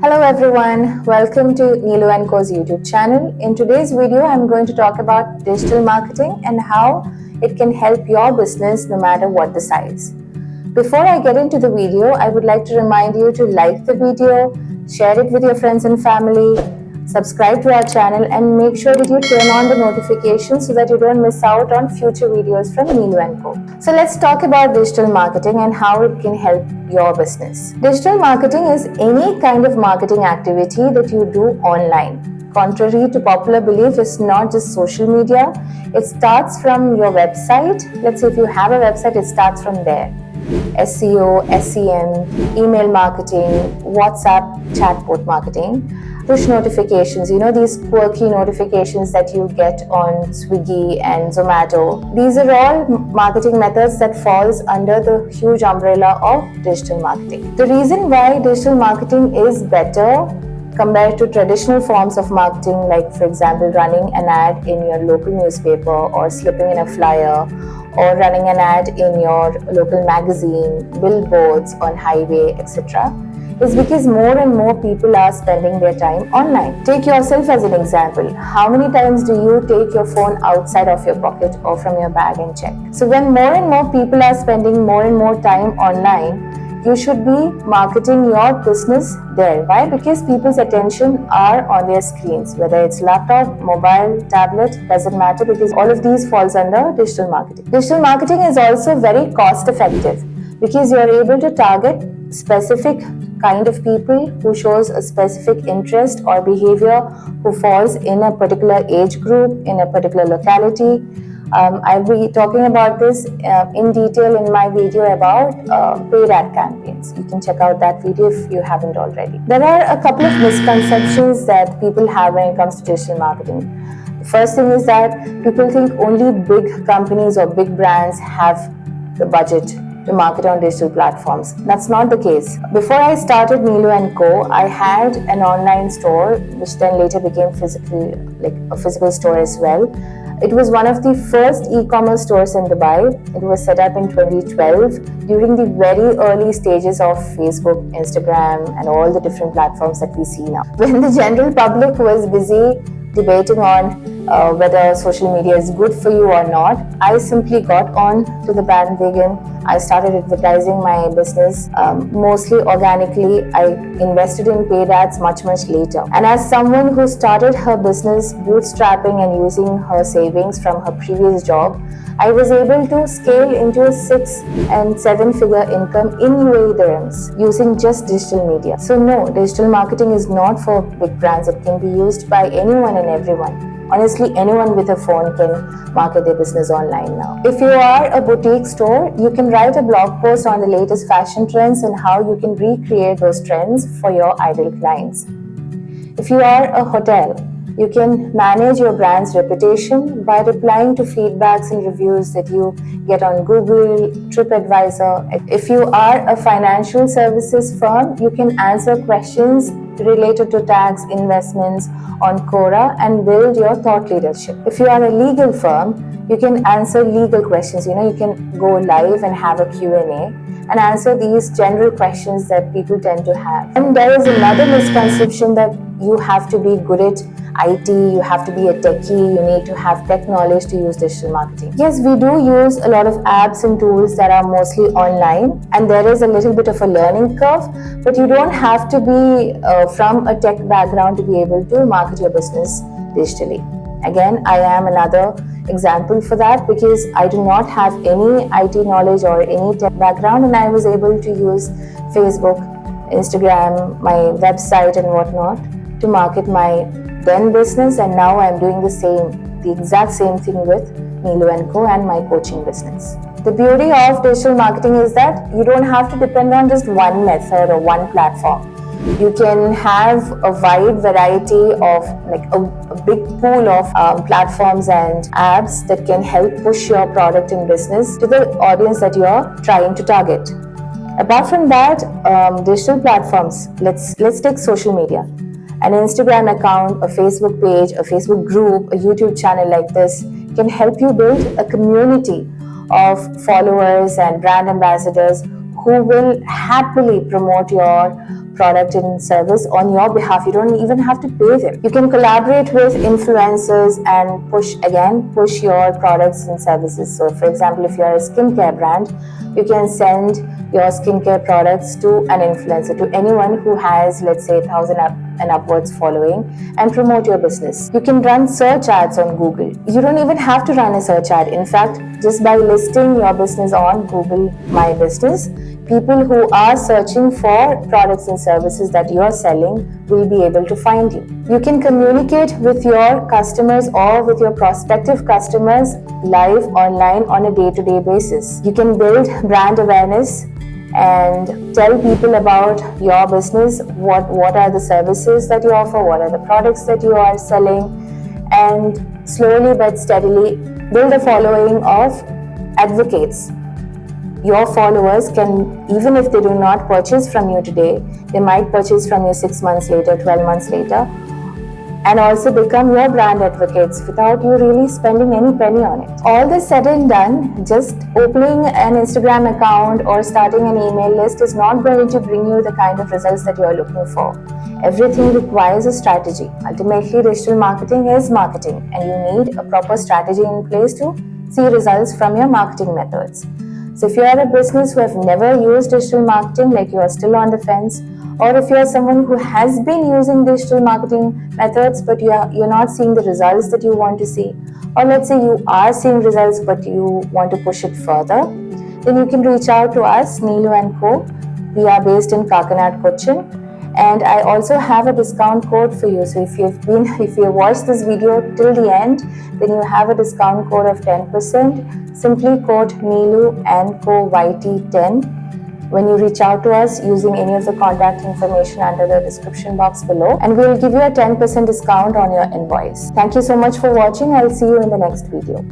Hello everyone, welcome to Neelu&Co's YouTube channel. In today's video, I'm going to talk about digital marketing and how it can help your business no matter what the size. Before I get into the video, I would like to remind you to like the video, share it with your friends and family, subscribe to our channel and make sure that you turn on the notifications so that you don't miss out on future videos from Neelu&Co. So let's talk about digital marketing and how it can help your business. Digital marketing is any kind of marketing activity that you do online. Contrary to popular belief, it's not just social media. It starts from your website. Let's say if you have a website, it starts from there. SEO, SEM, email marketing, WhatsApp chatbot marketing, push notifications, these quirky notifications that you get on Swiggy and Zomato. These are all marketing methods that falls under the huge umbrella of digital marketing. The reason why digital marketing is better compared to traditional forms of marketing, like for example running an ad in your local newspaper or slipping in a flyer or running an ad in your local magazine, billboards on highway, etc., is because more and more people are spending their time online. Take yourself as an example. How many times do you take your phone outside of your pocket or from your bag and check? So when more and more people are spending more and more time online, you should be marketing your business there. Why? Because people's attention are on their screens, whether it's laptop, mobile, tablet, doesn't matter, because all of these falls under digital marketing. Digital marketing is also very cost effective because you are able to target specific kind of people who shows a specific interest or behavior, who falls in a particular age group, in a particular locality. I'll be talking about this in detail in my video about paid ad campaigns. You can check out that video if you haven't already. There are a couple of misconceptions that people have when it comes to digital marketing. The first thing is that people think only big companies or big brands have the budget to market on digital platforms. That's not the case. Before I started Neelu&Co, I had an online store, which then later became a physical store as well. It was one of the first e-commerce stores in Dubai. It was set up in 2012 during the very early stages of Facebook, Instagram, and all the different platforms that we see now. When the general public was busy debating on whether social media is good for you or not, I simply got on to the bandwagon. I started advertising my business mostly organically. I invested in paid ads much later. And as someone who started her business bootstrapping and using her savings from her previous job, I was able to scale into a 6 and 7 figure income in UAE dirhams using just digital media. So no, digital marketing is not for big brands. It can be used by anyone and everyone. Honestly, anyone with a phone can market their business online now. If you are a boutique store, you can write a blog post on the latest fashion trends and how you can recreate those trends for your ideal clients. If you are a hotel, you can manage your brand's reputation by replying to feedbacks and reviews that you get on Google, TripAdvisor. If you are a financial services firm, you can answer questions related to tax, investments on Quora and build your thought leadership. If you are a legal firm, you can answer legal questions. You can go live and have a Q&A and answer these general questions that people tend to have. And there is another misconception that you have to be good at IT, you have to be a techie, you need to have tech knowledge to use digital marketing. Yes, we do use a lot of apps and tools that are mostly online, and there is a little bit of a learning curve, but you don't have to be from a tech background to be able to market your business digitally. Again, I am another example for that because I do not have any IT knowledge or any tech background, and I was able to use Facebook, Instagram, my website and whatnot to market my then business, and now I'm doing the exact same thing with Neelu&Co and my coaching business. The beauty of digital marketing is that you don't have to depend on just one method or one platform. You can have a wide variety of a big pool of platforms and apps that can help push your product and business to the audience that you're trying to target. Apart from that, digital platforms, let's take social media. An Instagram account, a Facebook page, a Facebook group, a YouTube channel like this can help you build a community of followers and brand ambassadors who will happily promote your product and service on your behalf. You don't even have to pay them. You can collaborate with influencers and push your products and services. So for example, if you're a skincare brand, you can send your skincare products to an influencer, to anyone who has, let's say, 1,000 and upwards following, and promote your business. You can run search ads on Google. You don't even have to run a search ad. In fact, just by listing your business on Google My Business, people who are searching for products and services that you're selling will be able to find you. You can communicate with your customers or with your prospective customers live online on a day-to-day basis. You can build brand awareness and tell people about your business, what are the services that you offer, what are the products that you are selling, and slowly but steadily build a following of advocates. Your followers can, even if they do not purchase from you today, they might purchase from you 6 months later, 12 months later, and also become your brand advocates without you really spending any penny on it. All this said and done, just opening an Instagram account or starting an email list is not going to bring you the kind of results that you are looking for. Everything requires a strategy. Ultimately, digital marketing is marketing, and you need a proper strategy in place to see results from your marketing methods. So if you are a business who have never used digital marketing, like you are still on the fence, or if you are someone who has been using digital marketing methods but you're not seeing the results that you want to see, or let's say you are seeing results but you want to push it further, then you can reach out to us, Neelu&Co. We are based in Kakkanad, Kochi, and I also have a discount code for you. So if you watched this video till the end, then you have a discount code of 10%. Simply quote Neelu&Co YT10 when you reach out to us using any of the contact information under the description box below, and we'll give you a 10% discount on your invoice. Thank you so much for watching. I'll see you in the next video.